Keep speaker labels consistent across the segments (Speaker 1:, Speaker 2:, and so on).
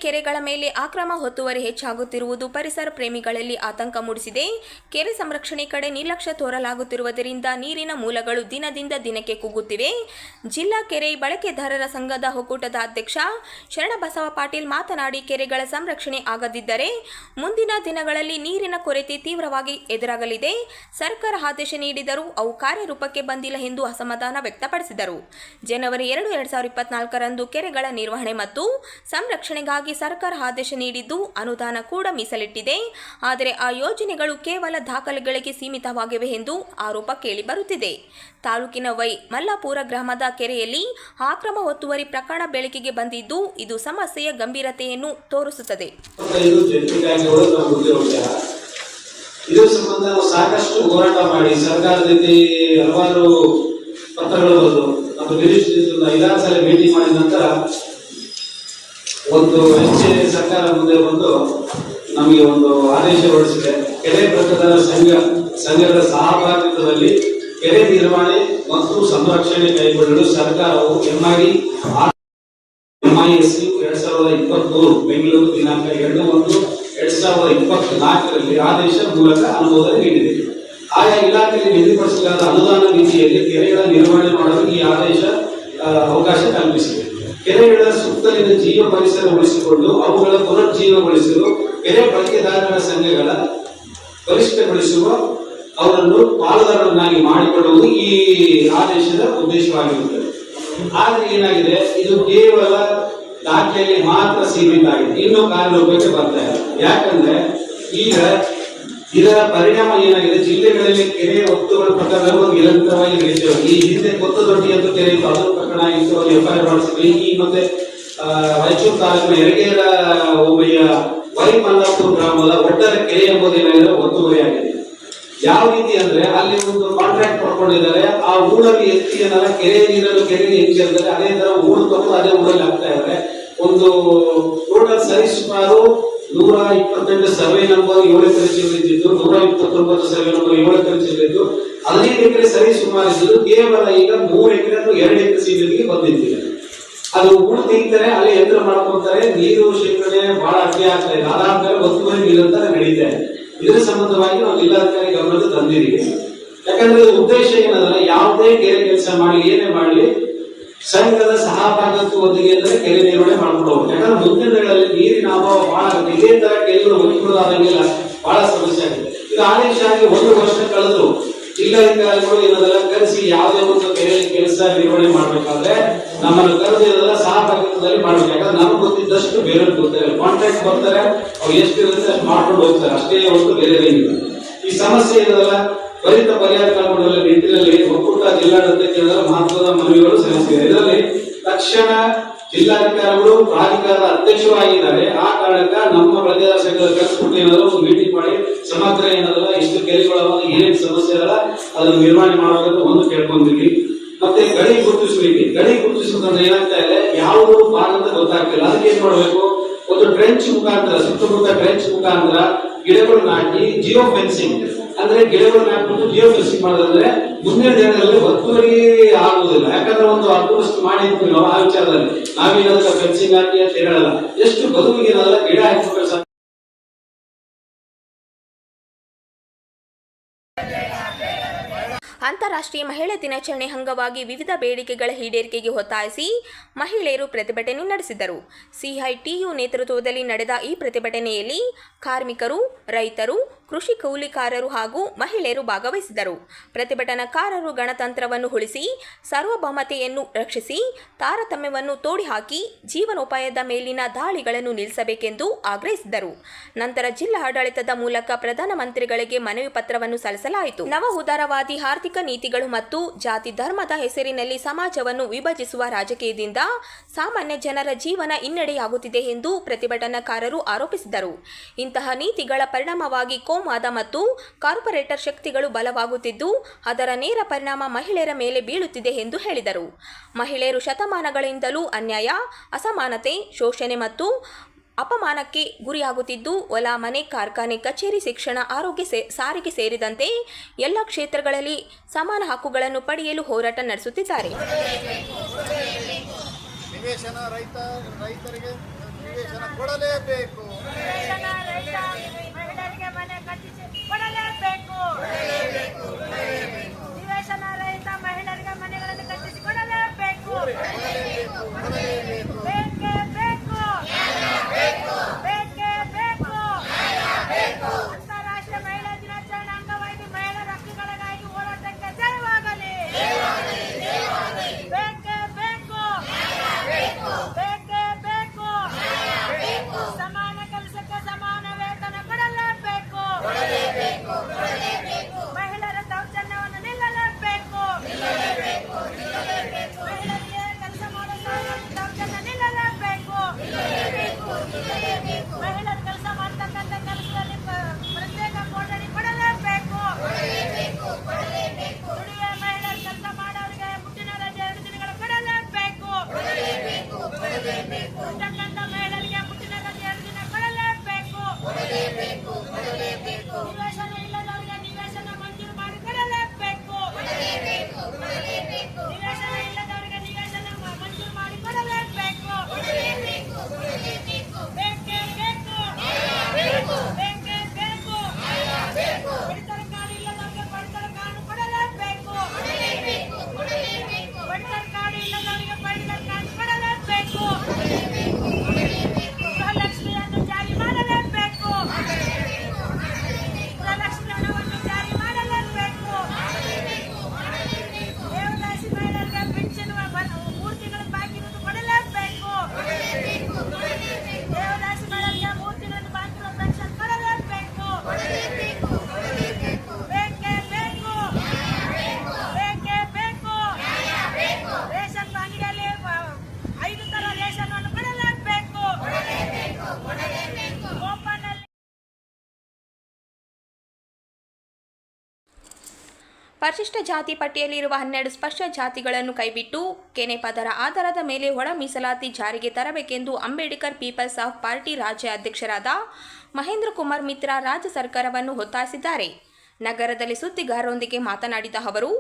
Speaker 1: ಕೆರೆಗಳ ಮೇಲೆ ಅಕ್ರಮ ಒತ್ತುವರಿ ಹೆಚ್ಚಾಗುತ್ತಿರುವುದು ಪರಿಸರ ಪ್ರೇಮಿಗಳಲ್ಲಿ ಆತಂಕ ಮೂಡಿಸಿದೆ. ಕೆರೆ ಸಂರಕ್ಷಣೆ ಕಡೆ ನಿರ್ಲಕ್ಷ್ಯ ತೋರಲಾಗುತ್ತಿರುವುದರಿಂದ ನೀರಿನ ಮೂಲಗಳು ದಿನದಿಂದ ದಿನಕ್ಕೆ ಕುಗ್ಗುತ್ತಿವೆ. ಜಿಲ್ಲಾ ಕೆರೆ ಬಳಕೆದಾರರ ಸಂಘದ ಒಕ್ಕೂಟದ ಅಧ್ಯಕ್ಷ ಶರಣಬಸವ ಪಾಟೀಲ್ ಮಾತನಾಡಿ, ಕೆರೆಗಳ ಸಂರಕ್ಷಣೆ ಆಗದಿದ್ದರೆ ಮುಂದಿನ ದಿನಗಳಲ್ಲಿ ನೀರಿನ ಕೊರತೆ ತೀವ್ರವಾಗಿ ಎದುರಾಗಲಿದೆ. ಸರ್ಕಾರ ಆದೇಶ ನೀಡಿದರೂ ಅವು ಕಾರ್ಯರೂಪಕ್ಕೆ ಬಂದಿಲ್ಲ ಎಂದು ಅಸಮಾಧಾನ ವ್ಯಕ್ತಪಡಿಸಿದರು. ಜನವರಿ 2, 2024ರಂದು ಕೆರೆಗಳ ನಿರ್ವಹಣೆ ಮತ್ತು ಸಂರಕ್ಷಣೆಗಾಗಿ ಸರ್ಕಾರ ಆದೇಶ ನೀಡಿದ್ದು, ಅನುದಾನ ಕೂಡ ಮೀಸಲಿಟ್ಟಿದೆ. ಆದರೆ ಆ ಯೋಜನೆಗಳು ಕೇವಲ ದಾಖಲೆಗಳಿಗೆ ಸೀಮಿತವಾಗಿವೆ ಎಂದು ಆರೋಪ ಕೇಳಿಬರುತ್ತಿದೆ. ತಾಲೂಕಿನ ಮಲ್ಲಾಪುರ ಗ್ರಾಮದ ಕೆರೆಯಲ್ಲಿ ಅಕ್ರಮ ಒತ್ತುವರಿ ಪ್ರಕರಣ ಬೆಳಕಿಗೆ ಬಂದಿದ್ದು, ಇದು ಸಮಸ್ಯೆಯ ಗಂಭೀರತೆಯನ್ನು ತೋರಿಸುತ್ತದೆ.
Speaker 2: ಇದರ ಸಂಬಂಧ ಸಾಕಷ್ಟು ಹೋರಾಟ ಮಾಡಿ ಸರ್ಕಾರದ ಜೊತೆ ಹಲವಾರು ಪತ್ರಗಳು ಬರೆದು ಮತ್ತು ಮಿನಿಸ್ಟ್ರಿಯಿಂದ 5 ಸಲ ಭೇಟಿ ಮಾಡಿದ ನಂತರ ಒಂದು ಸರ್ಕಾರ ಮುಂದೆ ಬಂದು ನಮಗೆ ಒಂದು ಆದೇಶ ಹೊರಡಿಸಿದೆ. ಕೆರೆ ಬಳಕೆದಾರರ ಸಂಘದ ಸಹಭಾಗಿತ್ವದಲ್ಲಿ ಕೆರೆ ನಿರ್ವಹಣೆ ಮತ್ತು ಸಂರಕ್ಷಣೆ ಕೈಗೊಳ್ಳಲು ಸರ್ಕಾರವು MISU 2023 ಬೆಂಗಳೂರು ದಿನಾಂಕ 2/1/2024ರಲ್ಲಿ ಆದೇಶ ಮೂಲಕ ಅನುಮೋದನೆ ನೀಡಿದೆ. ಆಯಾ ಇಲಾಖೆಯಲ್ಲಿ ನಿಗದಿಪಡಿಸಲಾದ ಅನುದಾನ ನೀತಿಯಲ್ಲಿ ಕೆರೆಗಳ ನಿರ್ವಹಣೆ ಮಾಡಲು ಈ ಆದೇಶ ಅವಕಾಶ ಕಲ್ಪಿಸಿದೆ. ಕೆರೆಗಳ ಸುತ್ತಲಿನ ಜೀವ ಪರಿಸರ ಉಳಿಸಿಕೊಂಡು ಅವುಗಳ ಪುನರ್ಜೀವಗೊಳಿಸಲು ಕೆರೆ ಬಳಕೆದಾರರ ಸಂಘಗಳ ಬಲಿಷ್ಠಗೊಳಿಸುವ ಅವರನ್ನು ಪಾಲುದಾರರನ್ನಾಗಿ ಮಾಡಿಕೊಳ್ಳುವುದು ಈ ಆದೇಶದ ಉದ್ದೇಶವಾಗಿರುತ್ತದೆ. ಆದರೆ ಏನಾಗಿದೆ, ಇದು ಕೇವಲ ದಾಖಲೆಯಲ್ಲಿ ಮಾತ್ರ ಸೀಮಿತ ಆಗಿದೆ, ಇನ್ನೂ ಕಾರ್ಯರೂಪಕ್ಕೆ ಬರ್ತಾ ಇಲ್ಲ. ಯಾಕಂದ್ರೆ ಈಗ ಇದರ ಪರಿಣಾಮ ಏನಾಗಿದೆ, ಜಿಲ್ಲೆಗಳಲ್ಲಿ ಕೆರೆ ಒತ್ತುಗಳ ಪ್ರಕರಣಗಳು ನಿರಂತರವಾಗಿ ನಡೀತವೆ. ಈ ಹಿಂದೆ ಕೊತ್ತದೊಡ್ಡಿ ಅಂತ ಕೆರೆ ಇತ್ತು, ಅದರ ಪ್ರಕರಣ ಇತ್ತು, ಅದು FIR ಮಾಡಿಸಿದ್ವಿ. ಈ ಮತ್ತೆ ರಾಯಚೂರು ತಾಲೂಕಿನ ಯರಗೇರ ಹೋಬಳಿಯ ಮಲ್ಲಾಪುರ ಗ್ರಾಮದ ಒಡ್ಡರ ಕೆರೆ ಎಂಬುದೇನಾಗಿದೆ ಒತ್ತುವರಿಯಾಗಿದೆ. ಯಾವ ರೀತಿ ಅಂದ್ರೆ ಅಲ್ಲಿ ಒಂದು ಕಾಂಟ್ರಾಕ್ಟ್ ಪಡ್ಕೊಂಡಿದ್ದಾರೆ, ಆ ಊರಲ್ಲಿ ಎತ್ತಿ ಏನಾರ ಕೆರೆ ನೀರನ್ನು ಕೆರೆಗೆ ಹೆಚ್ಚಿರ್ತಾರೆ, ಅದೇ ತರ ಊರು ತಗೊಂಡು ಅದೇ ಊರಲ್ಲಿ ಹಾಕ್ತಾ ಇದ್ದಾರೆ. ಒಂದು ಟೋಟಲ್ ಸರಿಸುಮಾರು 128 ಸರ್ವೆ ನಂಬರ್ 7 ಎಕರೆ ಇದ್ದಿದ್ದು, 129 ಸರ್ವೆ ನಂಬರ್ 7 ಎಕರೆ ಇದ್ದು, 15 ಎಕರೆ ಸರಿ ಸುಮಾರು ಇದ್ದು, ಕೇವಲ ಈಗ 3 ಎಕರೆ ಅಥವಾ 2 ಎಕರೆ ಸೀಮಿತಿಗೆ ಬಂದಿದ್ದೀವಿ. ಅದು ಊರು ತೆಗಿತಾರೆ, ಅಲ್ಲಿ ಯಂತ್ರ ಮಾಡ್ಕೊಂತಾರೆ, ನೀರು ಶೇಖರಣೆ ಬಹಳ ಅಡ್ಡಿ ಆಗ್ತಾ ಇದೆ. ಅದಾದ್ಮೇಲೆ ಒತ್ತುವರಿ ನಿರಂತರ ನಡೀತಾ ಇದೆ. ಇದರ ಸಂಬಂಧವಾಗಿ ನಾವು ಜಿಲ್ಲಾಧಿಕಾರಿ ಗಮನಕ್ಕೆ ತಂದಿದ್ದೀವಿ. ಯಾಕಂದ್ರೆ ಉದ್ದೇಶ ಏನದಲ್ಲ, ಯಾವುದೇ ಕೆರೆ ಕೆಲಸ ಮಾಡಿ ಏನೇ ಮಾಡಲಿ ಸಂಘದ ಸಹಭಾಗಿತ್ವದೊಂದಿಗೆ ಅಂದ್ರೆ ಕೆರೆ ನಿರ್ವಹಣೆ ಮಾಡ್ಕೊಂಡು ಹೋಗ್ಬೇಕು. ಯಾಕಂದ್ರೆ ಮುಂದಿನ ದಿನಗಳಲ್ಲಿ ನೀರಿನ ಅಭಾವ ಬಹಳ ಆಗುತ್ತೆ. ಇದೇ ತರ ಕೆಲವರು ಹೊಂದಿಕೊಳ್ಳೋದಾದಂಗೆಲ್ಲ ಬಹಳ ಸಮಸ್ಯೆ ಆಗಿದೆ. ಇದು ಆದೇಶ ಆಗಿ 1 ವರ್ಷ ಕಳೆದು ಜಿಲ್ಲಾಧಿಕಾರಿಗಳು ಏನದೆಲ್ಲ ಕರೆಸಿ ಯಾವುದೇ ಒಂದು ಕೆರೆ ಕೆಲಸ ನಿರ್ವಹಣೆ ಮಾಡ್ಬೇಕಾದ್ರೆ ನಮ್ಮನ್ನು ಕರೆದು ಇದೆಲ್ಲ ಸಹಭಾಗಿತ್ವದಲ್ಲಿ ಮಾಡ್ಬೇಕು. ಯಾಕಂದ್ರೆ ನಮ್ಗೆ ಗೊತ್ತಿದ್ದಷ್ಟು ಬೇರೆಯವ್ರಿಗೆ ಗೊತ್ತಿರಲ್ಲ. ಕಾಂಟ್ರಾಕ್ಟ್ ಬರ್ತಾರೆ, ಅವ್ರು ಎಷ್ಟು ಇರುತ್ತೆ ಅಷ್ಟು ಮಾಡ್ಕೊಂಡು ಹೋಗ್ತಾರೆ, ಅಷ್ಟೇ ಹೊತ್ತು ಬೇರೆ ಏನಿಲ್ಲ. ಈ ಸಮಸ್ಯೆ ಏನದಲ್ಲ ತ್ವರಿತ ಪರಿಹಾರ ಕಂಡುಕೊಳ್ಳುವ ನಿಟ್ಟಿನಲ್ಲಿ ಒಕ್ಕೂಟ ಜಿಲ್ಲಾಡಳಿತಕ್ಕೆ ಮಹತ್ವದ ಮನವಿಗಳು ಸಲ್ಲಿಸಿದೆ. ಇದರಲ್ಲಿ ತಕ್ಷಣ ಜಿಲ್ಲಾಧಿಕಾರಿಗಳು ಪ್ರಾಧಿಕಾರದ ಅಧ್ಯಕ್ಷರಾಗಿದ್ದಾರೆ. ಆ ಕಾರಣಕ್ಕೆ ನಮ್ಮ ಬಳಕೆದಾರ ಸಂಘದ ಕರೆಸ್ಬಿಟ್ಟು ಏನಾದ್ರು ಒಂದು ಮೀಟಿಂಗ್ ಮಾಡಿ ಸಮಗ್ರ ಏನದಲ್ಲ ಇಷ್ಟು ಕೆರೆಗಳ ಏನೇನು ಸಮಸ್ಯೆ ಅಲ್ಲ ಅದನ್ನು ನಿರ್ವಹಣೆ ಮಾಡಬೇಕಂತ ಒಂದು ಕೇಳ್ಕೊಂತೀವಿ. ಮತ್ತೆ ಗಡಿ ಗುರುತಿಸುವುದಂದ್ರೆ ಏನಾಗ್ತಾ ಇದೆ, ಯಾವುದು ಭಾಗ ಅಂತ ಗೊತ್ತಾಗ್ತಿಲ್ಲ. ಅದಕ್ಕೆ ಏನ್ ಮಾಡಬೇಕು, ಒಂದು ಟ್ರೆಂಚ್ ಮುಖಾಂತರ ಸುತ್ತಮುತ್ತ ಟ್ರೆಂಚ್ ಮುಖಾಂತರ ಗಿಡಗಳು ನಾಟಿ ಜಿಯೋ ಫೆನ್ಸಿಂಗ್ ಅಂದ್ರೆ ಗಿಡಗಳು ನಾಟ್ಬಿಟ್ಟು ಜಿಯೋ ಫೆನ್ಸಿಂಗ್ ಮಾಡೋದಂದ್ರೆ ಮುಂದಿನ ದಿನಗಳಲ್ಲಿ ಒತ್ತುವರಿ ಆಗುವುದಿಲ್ಲ. ಯಾಕಂದ್ರೆ ಒಂದು 10 ವರ್ಷ ಮಾಡಿದ್ವಿ ನಾವು ಆ ವಿಚಾರದಲ್ಲಿ, ನಾವೇನಾದ್ರೂ ಫೆನ್ಸಿಂಗ್ ಹಾಕಿ ಅಂತ ಹೇಳಲ್ಲ. ಎಷ್ಟು ಬದುಕಿಗೆ ಗಿಡ ಹಾಕಬೇಕು.
Speaker 1: ಅಂತಾರಾಷ್ಟ್ರೀಯ ಮಹಿಳಾ ದಿನಾಚರಣೆ ಅಂಗವಾಗಿ ವಿವಿಧ ಬೇಡಿಕೆಗಳ ಈಡೇರಿಕೆಗೆ ಒತ್ತಾಯಿಸಿ ಮಹಿಳೆಯರು ಪ್ರತಿಭಟನೆ ನಡೆಸಿದರು. CITU ನೇತೃತ್ವದಲ್ಲಿ ನಡೆದ ಈ ಪ್ರತಿಭಟನೆಯಲ್ಲಿ ಕಾರ್ಮಿಕರು, ರೈತರು, ಕೃಷಿ ಕೂಲಿಕಾರರು ಹಾಗೂ ಮಹಿಳೆಯರು ಭಾಗವಹಿಸಿದರು. ಪ್ರತಿಭಟನಾಕಾರರು ಗಣತಂತ್ರವನ್ನು ಉಳಿಸಿ, ಸಾರ್ವಭೌಮತೆಯನ್ನು ರಕ್ಷಿಸಿ, ತಾರತಮ್ಯವನ್ನು ತೋಡಿಹಾಕಿ ಜೀವನೋಪಾಯದ ಮೇಲಿನ ದಾಳಿಗಳನ್ನು ನಿಲ್ಲಿಸಬೇಕೆಂದು ಆಗ್ರಹಿಸಿದರು. ನಂತರ ಜಿಲ್ಲಾ ಆಡಳಿತದ ಮೂಲಕ ಪ್ರಧಾನಮಂತ್ರಿಗಳಿಗೆ ಮನವಿ ಪತ್ರವನ್ನು ಸಲ್ಲಿಸಲಾಯಿತು. ನವ ಉದಾರವಾದಿ ಆರ್ಥಿಕ ನೀತಿಗಳು ಮತ್ತು ಜಾತಿ ಧರ್ಮದ ಹೆಸರಿನಲ್ಲಿ ಸಮಾಜವನ್ನು ವಿಭಜಿಸುವ ರಾಜಕೀಯದಿಂದ ಸಾಮಾನ್ಯ ಜನರ ಜೀವನ ಹಿನ್ನಡೆಯಾಗುತ್ತಿದೆ ಎಂದು ಪ್ರತಿಭಟನಾಕಾರರು ಆರೋಪಿಸಿದರು. ಇಂತಹ ನೀತಿಗಳ ಪರಿಣಾಮವಾಗಿ ಕೋಮುವಾದ ಮತ್ತು ಕಾರ್ಪೊರೇಟರ್ ಶಕ್ತಿಗಳು ಬಲವಾಗುತ್ತಿದ್ದು, ಅದರ ನೇರ ಪರಿಣಾಮ ಮಹಿಳೆಯರ ಮೇಲೆ ಬೀಳುತ್ತಿದೆ ಎಂದು ಹೇಳಿದರು. ಮಹಿಳೆಯರು ಶತಮಾನಗಳಿಂದಲೂ ಅನ್ಯಾಯ, ಅಸಮಾನತೆ, ಶೋಷಣೆ ಮತ್ತು ಅಪಮಾನಕ್ಕೆ ಗುರಿಯಾಗುತ್ತಿದ್ದು, ಹೊಲ, ಮನೆ, ಕಾರ್ಖಾನೆ, ಕಚೇರಿ, ಶಿಕ್ಷಣ, ಆರೋಗ್ಯ, ಸಾರಿಗೆ ಸೇರಿದಂತೆ ಎಲ್ಲ ಕ್ಷೇತ್ರಗಳಲ್ಲಿ ಸಮಾನ ಹಕ್ಕುಗಳನ್ನು ಪಡೆಯಲು ಹೋರಾಟ ನಡೆಸುತ್ತಿದ್ದಾರೆ.
Speaker 3: ನಿವೇಶನ ರೈತರಿಗೆ ನಿವೇಶನ ಕೊಡಲೇಬೇಕು.
Speaker 4: ನಿವೇಶನ ರಹಿತ ಮಹಿಳೆಯರಿಗೆ ಮನೆ ಕಟ್ಟಿಸಿ ಕೊಡಲೇಬೇಕು. ನಿವೇಶನ ರಹಿತ ಮಹಿಳೆಯರಿಗೆ ಮನೆಗಳನ್ನು ಕಟ್ಟಿಸಿ ಕೊಡಲೇಬೇಕು. ಬೇಕೇ ಬೇಕು. ಬೇಕೇ ಬೇಕು. ಅಂತಾರಾಷ್ಟ್ರೀಯ ಮಹಿಳಾ ದಿನಾಚರಣೆ ಅಂಗವಾಗಿ ಮಹಿಳೆಯರ ಹಕ್ಕುಗಳಿಗಾಗಿ ಹೋರಾಟಕ್ಕೆ ಜಯವಾಗಲಿ. ಬೇಕೇ ಬೇಕು. ಬೇಕೇ ಬೇಕು. ಸಮಾನ ಕೆಲಸಕ್ಕೆ ಸಮಾನ ವೇತನ ಕೊಡಲೇಬೇಕು. ಮಹಿಳೆಯರ ದೌರ್ಜನ್ಯವನ್ನು ನಿಲ್ಲಲೇಬೇಕು. ಮಹಿಳೆಯರಿಗೆ ಕೆಲಸ ಮಾಡಲು ದೌರ್ಜನ್ಯ ನಿಲ್ಲಲೇಬೇಕು. ಮಹಿಳೆಯರು ಕೆಲಸ ಮಾಡತಕ್ಕಂಥ ಕೆಲಸದಲ್ಲಿ ಪ್ರತ್ಯೇಕ ಕೊಠಡಿ ಕೊಡಲೇಬೇಕು. ದುಡಿಯುವ ಮಹಿಳೆಯರು ಕೆಲಸ ಮಾಡೋರಿಗೆ ಮುಟ್ಟಿನ ರಜೆ 2 ದಿನಗಳು ಕೊಡಲೇಬೇಕು. ಇರ್ತಕ್ಕಂಥ ಮಹಿಳೆಯರಿಗೆ ಮುಟ್ಟಿನ ರಜೆ 2 ದಿನ ಕೊಡಲೇಬೇಕು. ನಿವೇಶನ ಇಲ್ಲದವರಿಗೆ ನಿವೇಶನ ಮಂಜೂರು ಮಾಡಿ ಕೊಡಲೇಬೇಕು. ನಿವೇಶನ ಇಲ್ಲದವರಿಗೆ ನಿವೇಶನ ಮಂಜೂರು ಮಾಡಿ ಕೊಡಲೇಬೇಕು. ಬೇಕೇ ಬೇಕು. ಬೇಕೇ ಬೇಕು. ಪಡಿತರ ಕಾರ್ಡ್ ಇಲ್ಲದವರಿಗೆ ಪಡಿತರ ಕಾರ್ಡ್ ಕೊಡಲೇಬೇಕು. ಪಡಿತರ ಕಾರ್ಡ್ ಇಲ್ಲದವರಿಗೆ ಪಡಿತರ ಕಾರ್ಡ್ ಕೊಡಲೇಬೇಕು. ಗೃಹಲಕ್ಷ್ಮಿಯನ್ನು ಜಾರಿ ಮಾಡಲೇಬೇಕು. ಗೃಹಲಕ್ಷ್ಮಿ ಹಣವನ್ನು ಜಾರಿ ಮಾಡಲೇಬೇಕು. ದೇವದಾಸಿ ಮಹಿಳೆಯರಿಗೆ ಪಿಂಚಣಿ 3 ತಿಂಗಳ ಬಾಕಿ ಇರುವುದು ಕೊಡಲೇಬೇಕು. ದೇವದಾಸಿ ಮಹಿಳೆಯರಿಗೆ 3 ತಿಂಗಳ ಬಾಕಿ ಇರುವ ಪೆನ್ಷನ್ ಕೊಡಲೇಬೇಕು. ಬೇಕೇ ಬೇಕು. ಬೇಕೇ ಬೇಕು. ರೇಷನ್ ಅಂಗಡಿಯಲ್ಲಿ 5 ತರ ರೇಷನ್ ಅನ್ನು ಕೊಡಲೇಬೇಕು. ಓಪನ್ ಅಲ್ಲಿ
Speaker 1: ಪರಿಶಿಷ್ಟ ಜಾತಿ ಪಟ್ಟಿಯಲ್ಲಿರುವ 12 ಸ್ಪಷ್ಟ ಜಾತಿಗಳನ್ನು ಕೈಬಿಟ್ಟು ಕೆನೆ ಪದರ ಆಧಾರದ ಮೇಲೆ ಒಳ ಮೀಸಲಾತಿ ಜಾರಿಗೆ ತರಬೇಕೆಂದು ಅಂಬೇಡ್ಕರ್ ಪೀಪಲ್ಸ್ ಆಫ್ ಪಾರ್ಟಿ ರಾಜ್ಯ ಅಧ್ಯಕ್ಷರಾದ ಮಹೇಂದ್ರ ಕುಮಾರ್ ಮಿತ್ರ ರಾಜ್ಯ ಸರ್ಕಾರವನ್ನು ಒತ್ತಾಯಿಸಿದ್ದಾರೆ. ನಗರದಲ್ಲಿ ಸುದ್ದಿಗಾರರೊಂದಿಗೆ ಮಾತನಾಡಿದ ಅವರು,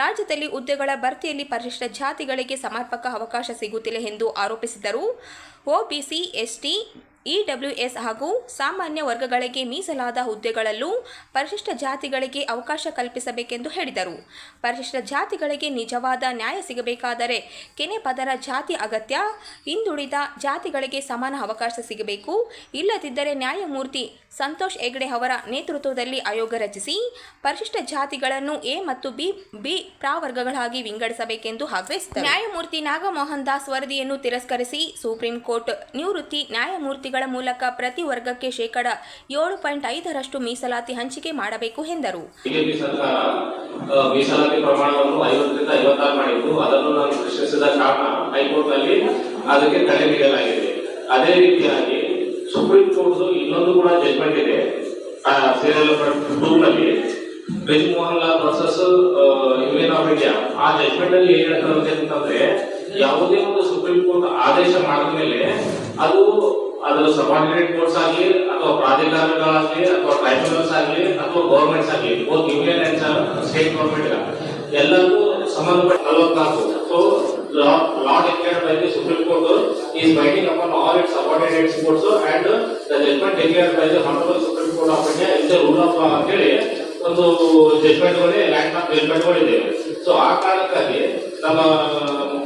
Speaker 1: ರಾಜ್ಯದಲ್ಲಿ ಹುದ್ದೆಗಳ ಭರ್ತಿಯಲ್ಲಿ ಪರಿಶಿಷ್ಟ ಜಾತಿಗಳಿಗೆ ಸಮರ್ಪಕ ಅವಕಾಶ ಸಿಗುತ್ತಿಲ್ಲ ಎಂದು ಆರೋಪಿಸಿದರು. ಒಬಿಸಿ, ಎಸ್ಟಿ, ಇಡಬ್ಲ್ಯೂಎಸ್ ಹಾಗೂ ಸಾಮಾನ್ಯ ವರ್ಗಗಳಿಗೆ ಮೀಸಲಾದ ಹುದ್ದೆಗಳಲ್ಲೂ ಪರಿಶಿಷ್ಟ ಜಾತಿಗಳಿಗೆ ಅವಕಾಶ ಕಲ್ಪಿಸಬೇಕೆಂದು ಹೇಳಿದರು. ಪರಿಶಿಷ್ಟ ಜಾತಿಗಳಿಗೆ ನಿಜವಾದ ನ್ಯಾಯ ಸಿಗಬೇಕಾದರೆ ಕೆನೆ ಪದರ ಜಾತಿ ಅಗತ್ಯ. ಹಿಂದುಳಿದ ಜಾತಿಗಳಿಗೆ ಸಮಾನ ಅವಕಾಶ ಸಿಗಬೇಕು. ಇಲ್ಲದಿದ್ದರೆ ನ್ಯಾಯಮೂರ್ತಿ ಸಂತೋಷ್ ಹೆಗ್ಡೆ ಅವರ ನೇತೃತ್ವದಲ್ಲಿ ಆಯೋಗ ರಚಿಸಿ ಪರಿಶಿಷ್ಟ ಜಾತಿಗಳನ್ನು ಎ ಮತ್ತು ಬಿ ಪ್ರವರ್ಗಗಳಾಗಿ ವಿಂಗಡಿಸಬೇಕೆಂದು ಆಗ್ರಹಿಸಿದರು. ನ್ಯಾಯಮೂರ್ತಿ ನಾಗಮೋಹನ್ ದಾಸ್ ವರದಿಯನ್ನು ತಿರಸ್ಕರಿಸಿ ಸುಪ್ರೀಂ ಕೋರ್ಟ್ ನಿವೃತ್ತಿ ನ್ಯಾಯಮೂರ್ತಿಗಳ ಮೂಲಕ ಪ್ರತಿ ವರ್ಗಕ್ಕೆ ಶೇಕಡ 7.5% ಮೀಸಲಾತಿ ಹಂಚಿಕೆ ಮಾಡಬೇಕು ಎಂದರು.
Speaker 5: ಬಿಜೆಪಿ ಸರ್ಕಾರ ಮೀಸಲಾತಿ ಪ್ರಮಾಣವನ್ನು 50ರಿಂದ 56 ಮಾಡಿದ್ದು ಅದನ್ನು ನಾನು ಪ್ರಶ್ನಿಸಿದ ಕಾರಣ ಹೈಕೋರ್ಟ್ ನಲ್ಲಿ ಅದಕ್ಕೆ ತಡೆ ನೀಡಲಾಗಿದೆ. ಅದೇ ರೀತಿಯಾಗಿ ಸುಪ್ರೀಂ ಕೋರ್ಟ್ ಇನ್ನೊಂದು ಕೂಡ ಜಜ್ಮೆಂಟ್ ಇದೆ ಸೀರಿಯಲ್ ನಂಬರ್ 2 ನಲ್ಲಿ bridge Mohan Lal versus union of India. ಆ ಜಜ್ಮೆಂಟ್ ಅಲ್ಲಿ ಏನ್ ಹೇಳ್ತಾರೆ ಅಂತಂದ್ರೆ, ಯಾವುದೇ ಒಂದು ಸುಪ್ರೀಂ ಕೋರ್ಟ್ ಆದೇಶ ಮಾಡಿದ ಮೇಲೆ ಅದು ಅದರ ಸಬಾರ್ಡಿನೇಟ್ ಕೋರ್ಟ್ಸ್ ಆಗಲಿ ಅಥವಾ ಪ್ರಾಧಿಕಾರಗಳಾಗಲಿ ಅಥವಾ ಟ್ರೈಬ್ಯುನಲ್ಸ್ ಆಗಲಿ ಅಥವಾ ಗವರ್ಮೆಂಟ್ಸ್ ಆಗಲಿ, both union and state government ಎಲ್ಲರಿಗೂ ಸಂಬಂಧಪಟ್ಟ 44. So law declared by the Supreme Court is binding upon all its subordinate courts and the judgment declared by the Honorable Supreme Court of India is the rule of law ಅಂತ ಹೇಳಿ ಒಂದು judgment landmark ಜಜ್ಮೆಂಟ್ಗಳಿದೆ. So ಆ ಕಾರಣಕ್ಕಾಗಿ ನಮ್ಮ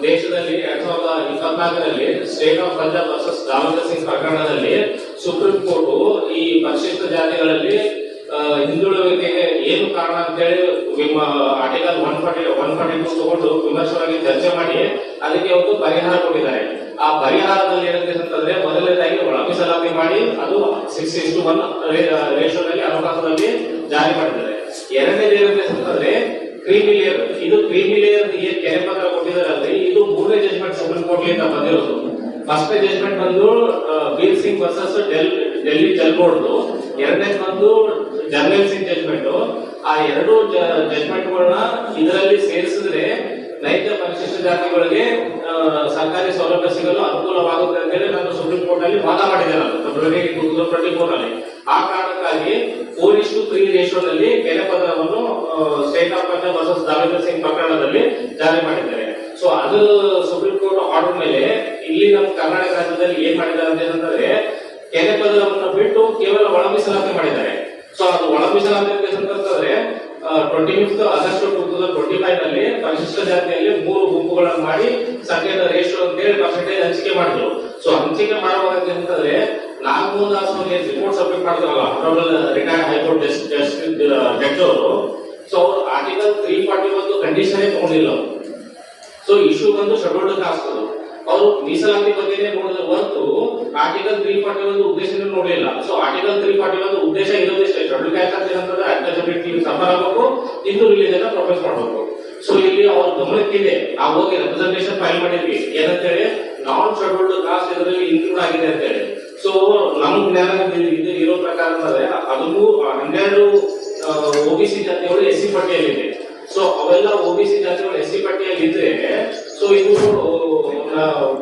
Speaker 5: ದೇಶದಲ್ಲಿ 2024ರಲ್ಲಿ state of Punjab versus Damodar Singh ಪ್ರಕರಣದಲ್ಲಿ ಸುಪ್ರೀಂ ಕೋರ್ಟ್ ಈ ಪರಿಶಿಷ್ಟ ಜಾತಿಗಳಲ್ಲಿ ಹಿಂದುಳಿಕೆಗೆ ಏನು ಕಾರಣ ಅಂತೇಳಿ ಆರ್ಟಿಕಲ್ 142 ತಗೊಂಡು ವಿಮರ್ಶವಾಗಿ ಚರ್ಚೆ ಮಾಡಿ ಅದಕ್ಕೆ ಒಂದು ಪರಿಹಾರ ಕೊಟ್ಟಿದ್ದಾರೆ. ಆ ಪರಿಹಾರದಲ್ಲಿ ಏನಿದೆ ಅಂತಂದ್ರೆ, ಮೊದಲನೇದಾಗಿ ಒಳ ಮೀಸಲಾತಿ ಮಾಡಿ ಅದು 6:1 ರೇಷಿಯೋದಲ್ಲಿ ಅನುಪಾತದಲ್ಲಿ ಜಾರಿ ಮಾಡಿದ್ದಾರೆ. ಎರಡನೇದು ಏನಿದೆ ಅಂತಂದ್ರೆ ಕ್ರೀಮಿ ಲೇಯರ್. ಇದು ಕ್ರೀಮಿ ಲೇಯರ್ ಕೆರೆ ಪತ್ರ ಕೊಟ್ಟಿದ್ದಾರಲ್ಲಿ ಇದು 3ನೇ ಜಜ್ಮೆಂಟ್ ಸುಪ್ರೀಂ ಕೋರ್ಟ್ ಇಂದ ಬಂದಿರೋದು. ಫಸ್ಟ್ ಜಜ್ಮೆಂಟ್ ಬಂದು beer Singh versus Delhi Jal board, ಎರಡನೇ ಬಂದು ಜರ್ನಲ್ ಸಿಂಗ್ ಜಜ್ಮೆಂಟ್. ಆ ಎರಡು ಜಜ್ಮೆಂಟ್ ಗಳನ್ನ ಇದರಲ್ಲಿ ಸೇರಿಸಿದ್ರೆ ನೈಜ ಪರಿಶಿಷ್ಟ ಜಾತಿಗಳಿಗೆ ಸರ್ಕಾರಿ ಸೌಲಭ್ಯ ಸಿಗಲು ಅನುಕೂಲವಾಗುತ್ತೆ ಅಂತ ಹೇಳಿ ನಾನು ಸುಪ್ರೀಂ ಕೋರ್ಟ್ ಅಲ್ಲಿ ವಾದ ಮಾಡಿದೆ. ನಾನು ಫೆಬ್ರವರಿ 2024 ಅಲ್ಲಿ ಆ ಕಾರಣಕ್ಕಾಗಿ 4:3 ರೇಷಿಯೋದಲ್ಲಿ ಕೆರೆ ಪದರವನ್ನು state of Punjab versus Davendra Singh ಪ್ರಕರಣದಲ್ಲಿ ಜಾರಿ ಮಾಡಿದ್ದಾರೆ. ಸೊ ಅದು ಸುಪ್ರೀಂ ಕೋರ್ಟ್ ಆರ್ಡರ್ ಮೇಲೆ ಇಲ್ಲಿ ನಮ್ಮ ಕರ್ನಾಟಕ ರಾಜ್ಯದಲ್ಲಿ ಏನ್ ಮಾಡಿದ್ದಾರೆ ಅಂತಂದ್ರೆ ಕೆರೆ ಪದರವನ್ನು ಬಿಟ್ಟು ಕೇವಲ ಒಳ ಮೀಸಲಾತಿ ಮಾಡಿದ್ದಾರೆ. ಸೊ ಅದು ಒಳ ಮೀಸಲಾತಿ ಅಂತಂದ್ರೆ 25 ಆಗಸ್ಟ್ 2025 ನಲ್ಲಿ ಪರಿಶಿಷ್ಟ ಜಾತಿಯಲ್ಲಿ 3 ಗುಂಪುಗಳನ್ನು ಮಾಡಿ ಸಂಖ್ಯೆಯ ರೇಷಿಯೋ ಅಂತ ಹೇಳಿ ಪರ್ಸೆಂಟೇಜ್ ಹಂಚಿಕೆ ಮಾಡಿದ್ರು. ಸೊ ಹಂಚಿಕೆ ಮಾಡುವಾಗ ಅಂತಂದ್ರೆ ನಾಗಮೋಹನ್ ದಾಸ್ ಅವರಿಗೆ ರಿಪೋರ್ಟ್ ಸಬ್ಮಿಟ್ ಮಾಡಿದ್ರಲ್ಲ ಆನರಬಲ್ ರಿಟೈರ್ಡ್ ಹೈಕೋರ್ಟ್ ಜಡ್ಜ್ ಅವರು. ಸೊ ಅವರು ಆರ್ಟಿಕಲ್ 341 ಕಂಡೀಷನ್ ತಗೊಂಡಿಲ್ಲ. ಸೊ ಇಶ್ಯೂ ಬಂದು ಶೆಡ್ಯೂಲ್ಡ್ ಕಾಸ್ಟ್ ಅವರು ಮೀಸಲಾತಿ ಬಗ್ಗೆನೇ ನೋಡಿದ್ರೆ ಹೊರತು ಆರ್ಟಿಕಲ್ 341 ಉದ್ದೇಶ ನೋಡಿಲ್ಲ. ಸೊ ಆರ್ಟಿಕಲ್ 341 ಉದ್ದೇಶ ಇರೋದಿಷ್ಟೇ, ಶೆಡ್ಯೂಲ್ ಕ್ಯಾಸ್ಟ್ ಅಂತ ಏನಂತಂದ್ರೆ ಅಡ್ಜಸ್ಟಬಿಲಿಟಿ ಸಫರ್ ಆಗಬೇಕು, ಹಿಂದೂ ರಿಲಿಜನ್ ಪ್ರೊಫೆಸ್ ಮಾಡಬೇಕು. ಸೊ ಇಲ್ಲಿ ಅವ್ರ ಗಮನಕ್ಕಿದೆ, ಆ ಹೋಗಿ ರೆಪ್ರೆಸೆಂಟೇಷನ್ ಫೈಲ್ ಮಾಡಿದ್ವಿ ಏನಂತೇಳಿ ನಾನ್ ಶೆಡ್ಯೂಲ್ಡ್ ಕಾಸ್ಟ್ ಇದರಲ್ಲಿ ಇನ್ಕ್ಲೂಡ್ ಆಗಿದೆ ಅಂತ ಹೇಳಿ. ಸೊ ನಮ್ ಜ್ಞಾನ ಇದು ಇರೋ ಪ್ರಕಾರ ಅದನ್ನು 12 OBC ಜಾತಿಗಳು SC ಪಟ್ಟಿಯಲ್ಲಿದೆ. ಸೊ ಅವೆಲ್ಲ OBC ಜಾತಿಗಳು SC ಪಟ್ಟಿಯಲ್ಲಿ ಇದ್ರೆ ಸೊ ಇದು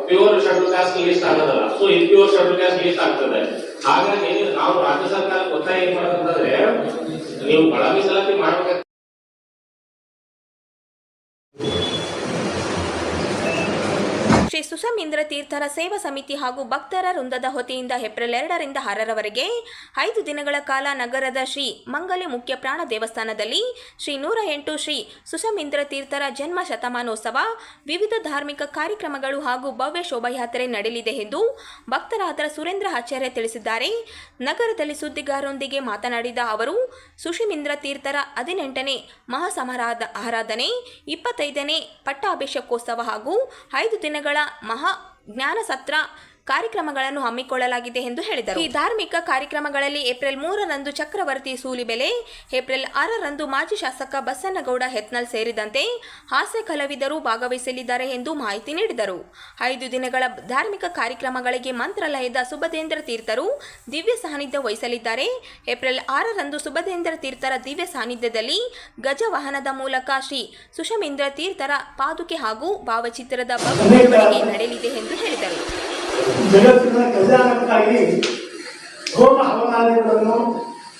Speaker 5: ಪ್ಯೂರ್ ಶೆಡ್ಯೂಲ್ ಕಾಸ್ಟ್ ಲಿಸ್ಟ್ ಆಗೋದಲ್ಲ. So impure schedule caste list ಆಗ್ತದೆ. ಹಾಗಾಗಿ ನಾವು ರಾಜ್ಯ ಸರ್ಕಾರ ಒತ್ತಾಯ ಏನ್ ಮಾಡೋದಂತಂದ್ರೆ ನೀವು ಒಳ ಮೀಸಲಾತಿ ಮಾಡ್ಬೇಕು.
Speaker 1: ಶ್ರೀ ಸುಷಮೀಂದ್ರ ತೀರ್ಥರ ಸೇವಾ ಸಮಿತಿ ಹಾಗೂ ಭಕ್ತರ ವೃಂದದ ವತಿಯಿಂದ ಏಪ್ರಿಲ್ 2 ರಿಂದ 6 ರವರೆಗೆ 5 ದಿನಗಳ ಕಾಲ ನಗರದ ಶ್ರೀ ಮಂಗಲಿ ಮುಖ್ಯ ಪ್ರಾಣ ದೇವಸ್ಥಾನದಲ್ಲಿ ಶ್ರೀ 108 ಶ್ರೀ ಸುಷಮೀಂದ್ರ ತೀರ್ಥರ ಜನ್ಮ ಶತಮಾನೋತ್ಸವ, ವಿವಿಧ ಧಾರ್ಮಿಕ ಕಾರ್ಯಕ್ರಮಗಳು ಹಾಗೂ ಭವ್ಯ ಶೋಭಾಯಾತ್ರೆ ನಡೆಯಲಿದೆ ಎಂದು ಭಕ್ತರಾದ ಸುರೇಂದ್ರ ಆಚಾರ್ಯ ತಿಳಿಸಿದ್ದಾರೆ. ನಗರದಲ್ಲಿ ಸುದ್ದಿಗಾರರೊಂದಿಗೆ ಮಾತನಾಡಿದ ಅವರು, ಸುಷಮೀಂದ್ರ ತೀರ್ಥರ 18ನೇ ಮಹಾಸಮಾರಾಧನೆ, 25ನೇ ಪಟ್ಟಾಭಿಷೇಕೋತ್ಸವ ಹಾಗೂ 5 ದಿನಗಳ ಮಹಾ ಜ್ಞಾನ ಸತ್ರ ಕಾರ್ಯಕ್ರಮಗಳನ್ನು ಹಮ್ಮಿಕೊಳ್ಳಲಾಗಿದೆ ಎಂದು ಹೇಳಿದರು. ಈ ಧಾರ್ಮಿಕ ಕಾರ್ಯಕ್ರಮಗಳಲ್ಲಿ ಏಪ್ರಿಲ್ 3 ರಂದು ಚಕ್ರವರ್ತಿ ಸೂಲಿಬೆಲೆ, ಏಪ್ರಿಲ್ 6 ರಂದು ಮಾಜಿ ಶಾಸಕ ಬಸನಗೌಡ ಹೆತ್ನಲ್ ಸೇರಿದಂತೆ ಹಾಸ್ಯ ಕಲಾವಿದರು ಭಾಗವಹಿಸಲಿದ್ದಾರೆ ಎಂದು ಮಾಹಿತಿ ನೀಡಿದರು. 5 ದಿನಗಳ ಧಾರ್ಮಿಕ ಕಾರ್ಯಕ್ರಮಗಳಿಗೆ ಮಂತ್ರಾಲಯದ ಸುಬದೇಂದ್ರ ತೀರ್ಥರು ದಿವ್ಯ ಸಾನ್ನಿಧ್ಯ ವಹಿಸಲಿದ್ದಾರೆ. ಏಪ್ರಿಲ್ 6 ರಂದು ಸುಬದೇಂದ್ರ ತೀರ್ಥರ ದಿವ್ಯ ಸಾನ್ನಿಧ್ಯದಲ್ಲಿ ಗಜವಾಹನದ ಮೂಲಕ ಶ್ರೀ ಸುಷಮೀಂದ್ರ ತೀರ್ಥರ ಪಾದುಕೆ ಹಾಗೂ ಭಾವಚಿತ್ರದ ಭವ್ಯ ಮೆರವಣಿಗೆ ನಡೆಯಲಿದೆ ಎಂದು ಹೇಳಿದರು.
Speaker 3: ಜಗತ್ತಿನ ಕಲ್ಯಾಣಕ್ಕಾಗಿ ಹೋಮ ಹವನಾದಿಗಳನ್ನು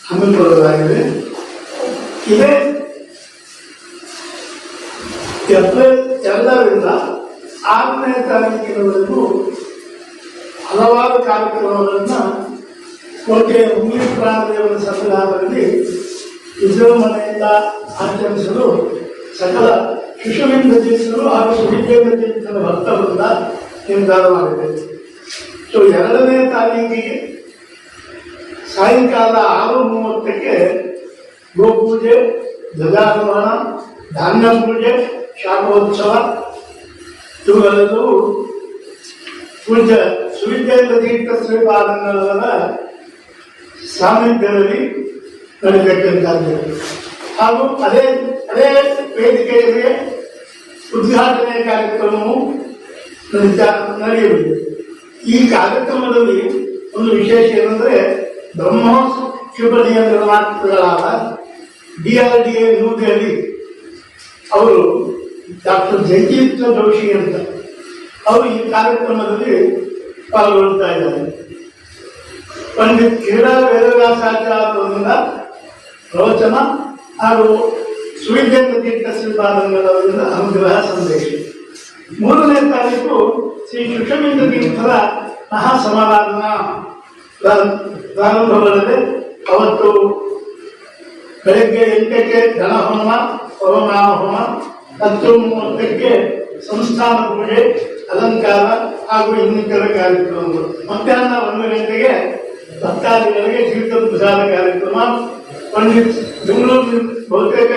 Speaker 3: ಹಮ್ಮಿಕೊಳ್ಳಲಾಗಿದೆ. ಇದೇ ಏಪ್ರಿಲ್ 2 ರಿಂದ 6ನೇ ತಾರೀಕಿನವರೆಗೂ ಹಲವಾರು ಕಾರ್ಯಕ್ರಮಗಳನ್ನು ಕೋಟೆಯ ಮುಂಗ್ಲಿ ಪ್ರಾಣದೇವರ ಸಂವಿಧಾನದಲ್ಲಿ ವಿಜೃಂಭಣೆಯಿಂದ ಆಚರಿಸಲು ಸಕಲ ಸುಷಮೀಂದ್ರ ತೀರ್ಥರು ಹಾಗೂ ಸುವಿಜೇಂದ್ರ ತೀರ್ಥರ ಭಕ್ತರಿಂದ ನಿರ್ಧಾರ ಮಾಡಿದೆ. ಸೊ 2ನೇ ತಾರೀಕಿಗೆ ಸಾಯಂಕಾಲ 6:30ಕ್ಕೆ ಗೋಪೂಜೆ, ಧ್ವಜಾರೋಹಣ, ಧಾನ್ಯ ಪೂಜೆ, ಶಾಖೋತ್ಸವ ಇವುಗಳೆಲ್ಲವೂ ಪೂಜ್ಯ ಸುವಿಜೇಂದ್ರ ತೀರ್ಥ ಶ್ರೀಪಾದಂಗಳವರ ಸಾನ್ನಿಧ್ಯದಲ್ಲಿ ನಡೀಬೇಕಂತಾಗಿದೆ. ಹಾಗೂ ಅದೇ ವೇದಿಕೆಯಲ್ಲಿ ಉದ್ಘಾಟನೆ ಕಾರ್ಯಕ್ರಮವು ನಡೆಯಲಿದೆ. ಈ ಕಾರ್ಯಕ್ರಮದಲ್ಲಿ ಒಂದು ವಿಶೇಷ ಏನಂದ್ರೆ ಬ್ರಹ್ಮೋಸ್ ಕ್ಷಿಪಣಿಯ ನಿರ್ಮಾತೃಗಳಾದ DRDA ನ್ಯೂ ದೆಹಲಿ ಅವರು ಡಾಕ್ಟರ್ ಜಗದೀಶ್ ಜೋಶಿ ಅಂತ ಅವರು ಈ ಕಾರ್ಯಕ್ರಮದಲ್ಲಿ ಪಾಲ್ಗೊಳ್ತಾ ಇದ್ದಾರೆ. ಪಂಡಿತ್ ಕ್ರೀಡಾ ವೇದವ್ಯಾಸಾಚಾರ್ಯರಿಂದ ಪ್ರವಚನ ಹಾಗೂ ಸುವಿಜೇಂದ್ರ ತೀರ್ಥ ಶ್ರೀಪಾದಂಗಳವರಿಂದ ಅನುಗ್ರಹ ಸಂದೇಶ. 3ನೇ ತಾರೀಕು ಶ್ರೀ ಸುಷಮೀಂದ್ರ ತೀರ್ಥರ ಮಹಾಸಮಾರಾಧನಾ ಪ್ರಾರಂಭಗೊಳ್ಳದೆ. ಅವತ್ತು ಬೆಳಗ್ಗೆ 8ಕ್ಕೆ ಧನಹೋಮ, ಪವಮಾನ ಹೋಮ, 10:30ಕ್ಕೆ ಸಂಸ್ಥಾನ ಪೂಜೆ, ಅಲಂಕಾರ ಹಾಗೂ ಇನ್ನಿತರ ಕಾರ್ಯಕ್ರಮಗಳು. ಮಧ್ಯಾಹ್ನ 1 ಗಂಟೆಗೆ ಭಕ್ತಾದಿಗಳಿಗೆ ತೀರ್ಥ ಪ್ರಸಾದ ಕಾರ್ಯಕ್ರಮ. ಪಂಡಿತ್ ಬೆಂಗಳೂರು ಬಹುತೇಕ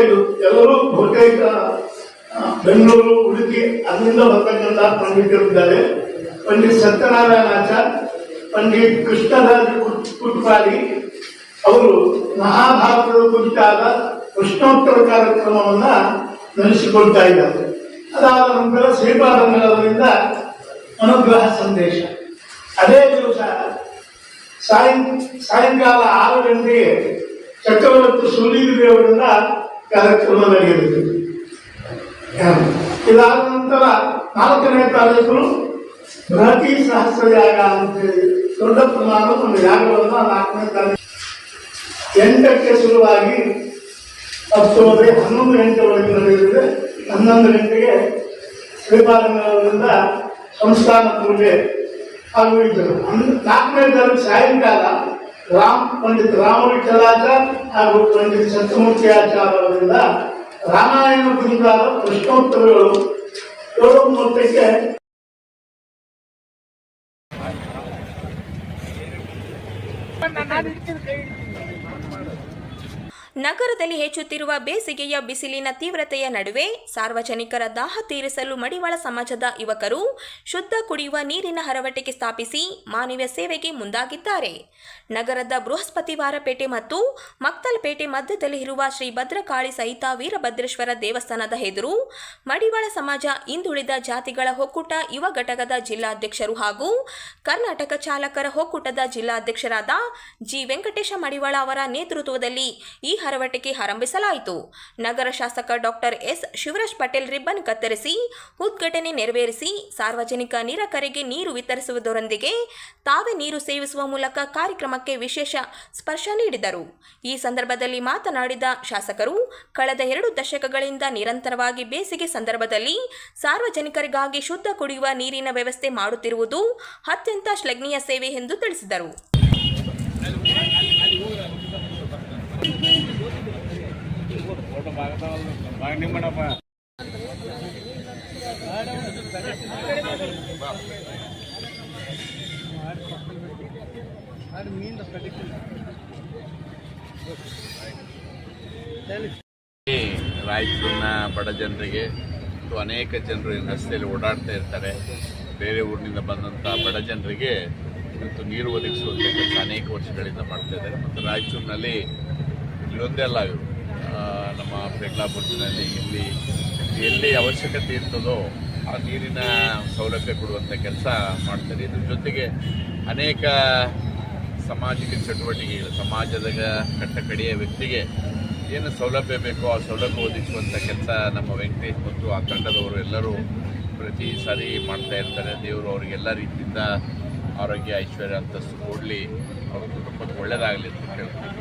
Speaker 3: ಬೆಂಗಳೂರು, ಉಡುಪಿ ಅದರಿಂದ ಬರ್ತಕ್ಕಂಥ ಪಂಡಿತರಿದ್ದಾರೆ. ಪಂಡಿತ್ ಸತ್ಯನಾರಾಯಣಾಚಾರ್, ಪಂಡಿತ್ ಕೃಷ್ಣರಾಜ ಕುಟ್ಪಾಡಿ ಅವರು ಮಹಾಭಾರತದ ಕುರಿತಾದ ಪ್ರಶ್ನೋತ್ತರ ಕಾರ್ಯಕ್ರಮವನ್ನ ನಡೆಸಿಕೊಡ್ತಾ ಇದ್ದಾರೆ. ಅದಾದ ನಂತರ ಶ್ರೀಪಾದಂಗಳವರಿಂದ ಅನುಗ್ರಹ ಸಂದೇಶ. ಅದೇ ದಿವಸ ಸಾಯಂಕಾಲ 6 ಗಂಟೆಗೆ ಚಕ್ರವರ್ತಿ ಸೂಲಿಬೆಲೆ ಅವರಿಂದ ಕಾರ್ಯಕ್ರಮ ನಡೆಯಲಿದೆ. ಇದಾದ ನಂತರ 4ನೇ ತಾರೀಕು ಬೃಹತಿ ಸಹಸ್ರ ಯಾಗ ಅಂತೇಳಿ ದೊಡ್ಡ ಪ್ರಮಾಣದ ಒಂದು ಯಾಗವನ್ನು 4ನೇ ತಾರೀಕು 8ಕ್ಕೆ ಶುರುವಾಗಿ ಅಕ್ಟೋಬರ್ 11 ಗಂಟೆವರೆಗೆ ನಡೆಯಲಿದೆ. 11 ಗಂಟೆಗೆ ಶ್ರೀಪಾದಂಗಳವರಿಂದ ಸಂಸ್ಥಾನ ಪೂಜೆ ಹಾಗೂ ಇದ್ದರು. 4ನೇ ತಾರೀಕು ಸಾಯಂಕಾಲ ಪಂಡಿತ್ ರಾಮವಿಠಲಾಚಾರ್ಯ ಹಾಗೂ ಪಂಡಿತ್ ಸತ್ಯಮೂರ್ತಿ ಆಚಾರ್ಯ ಅವರಿಂದ ರಾಮಾಯಣ ಕುರಿತಾದ ಪ್ರಶ್ನೋತ್ತರಗಳು 7:30ಕ್ಕೆ
Speaker 1: ನಗರದಲ್ಲಿ ಹೆಚ್ಚುತ್ತಿರುವ ಬೇಸಿಗೆಯ ಬಿಸಿಲಿನ ತೀವ್ರತೆಯ ನಡುವೆ ಸಾರ್ವಜನಿಕರ ದಾಹ ತೀರಿಸಲು ಮಡಿವಾಳ ಸಮಾಜದ ಯುವಕರು ಶುದ್ಧ ಕುಡಿಯುವ ನೀರಿನ ಹರವಟಿಕೆ ಸ್ಥಾಪಿಸಿ ಮಾನವೀಯ ಸೇವೆಗೆ ಮುಂದಾಗಿದ್ದಾರೆ. ನಗರದ ಬೃಹಸ್ಪತಿವಾರಪೇಟೆ ಮತ್ತು ಮಕ್ತಲ್ಪೇಟೆ ಮಧ್ಯದಲ್ಲಿ ಇರುವ ಶ್ರೀ ಭದ್ರಕಾಳಿ ಸಹಿತ ವೀರಭದ್ರೇಶ್ವರ ದೇವಸ್ಥಾನದ ಎದುರು ಮಡಿವಾಳ ಸಮಾಜ ಹಿಂದುಳಿದ ಜಾತಿಗಳ ಒಕ್ಕೂಟ ಯುವ ಘಟಕದ ಜಿಲ್ಲಾಧ್ಯಕ್ಷರು ಹಾಗೂ ಕರ್ನಾಟಕ ಚಾಲಕರ ಒಕ್ಕೂಟದ ಜಿಲ್ಲಾಧ್ಯಕ್ಷರಾದ ಜಿ ವೆಂಕಟೇಶ ಮಡಿವಾಳ ಅವರ ನೇತೃತ್ವದಲ್ಲಿ ಈ ಹರವಟಿಕೆ ಆರಂಭಿಸಲಾಯಿತು. ನಗರ ಶಾಸಕ doctor S Shivraj Patel ribbon ಕತ್ತರಿಸಿ ಉದ್ಘಾಟನೆ ನೆರವೇರಿಸಿ ಸಾರ್ವಜನಿಕ ನಿರಾಕರಿಗೆ ನೀರು ವಿತರಿಸುವುದರೊಂದಿಗೆ ತಾವೇ ನೀರು ಸೇವಿಸುವ ಮೂಲಕ ಕಾರ್ಯಕ್ರಮಕ್ಕೆ ವಿಶೇಷ ಸ್ಪರ್ಶ ನೀಡಿದರು. ಈ ಸಂದರ್ಭದಲ್ಲಿ ಮಾತನಾಡಿದ ಶಾಸಕರು, ಕಳೆದ 2 ದಶಕಗಳಿಂದ ನಿರಂತರವಾಗಿ ಬೇಸಿಗೆ ಸಂದರ್ಭದಲ್ಲಿ ಸಾರ್ವಜನಿಕರಿಗಾಗಿ ಶುದ್ಧ ಕುಡಿಯುವ ನೀರಿನ ವ್ಯವಸ್ಥೆ ಮಾಡುತ್ತಿರುವುದು ಅತ್ಯಂತ ಶ್ಲಾಘನೀಯ ಸೇವೆ ಎಂದು ತಿಳಿಸಿದರು.
Speaker 6: ರಾಯಚೂರಿನ ಬಡ ಜನರಿಗೆ ಮತ್ತು ಅನೇಕ ಜನರು ರಸ್ತೆಯಲ್ಲಿ ಓಡಾಡ್ತಾ ಇರ್ತಾರೆ. ಬೇರೆ ಊರಿನಿಂದ ಬಂದಂಥ ಬಡ ಜನರಿಗೆ ಇವತ್ತು ನೀರು ಒದಗಿಸುವಂಥ ಕೆಲಸ ಅನೇಕ ವರ್ಷಗಳಿಂದ ಮಾಡ್ತಾ ಇದ್ದಾರೆ. ಮತ್ತು ರಾಯಚೂರಿನಲ್ಲಿ ಇಲ್ಲೊಂದೇ ಅಲ್ಲ, ನಮ್ಮ ಪೇಟ್ಲಾಪುರದಲ್ಲಿ ಇಲ್ಲಿ ಎಲ್ಲಿ ಅವಶ್ಯಕತೆ ಇರ್ತದೋ ಆ ನೀರಿನ ಸೌಲಭ್ಯ ಕೊಡುವಂಥ ಕೆಲಸ ಮಾಡ್ತಾರೆ. ಇದ್ರ ಜೊತೆಗೆ ಅನೇಕ ಸಾಮಾಜಿಕ ಚಟುವಟಿಕೆಗಳು, ಸಮಾಜದ ಕಟ್ಟಕಡೆಯ ವ್ಯಕ್ತಿಗೆ ಏನು ಸೌಲಭ್ಯ ಬೇಕೋ ಆ ಸೌಲಭ್ಯ ಒದಗಿಸುವಂಥ ಕೆಲಸ ನಮ್ಮ ವೆಂಕಟೇಶ್ ಮತ್ತು ಆ ತಂಡದವರು ಎಲ್ಲರೂ ಪ್ರತಿ ಸಾರಿ ಮಾಡ್ತಾ ಇರ್ತಾರೆ. ದೇವರು ಅವರಿಗೆಲ್ಲ ರೀತಿಯಿಂದ ಆರೋಗ್ಯ ಐಶ್ವರ್ಯ ಅಂತಸ್ತು ಕೊಡಲಿ, ಅವ್ರ ಕುಟುಂಬಕ್ಕೆ ಒಳ್ಳೆಯದಾಗಲಿ ಅಂತ ಕೇಳ್ತೀನಿ.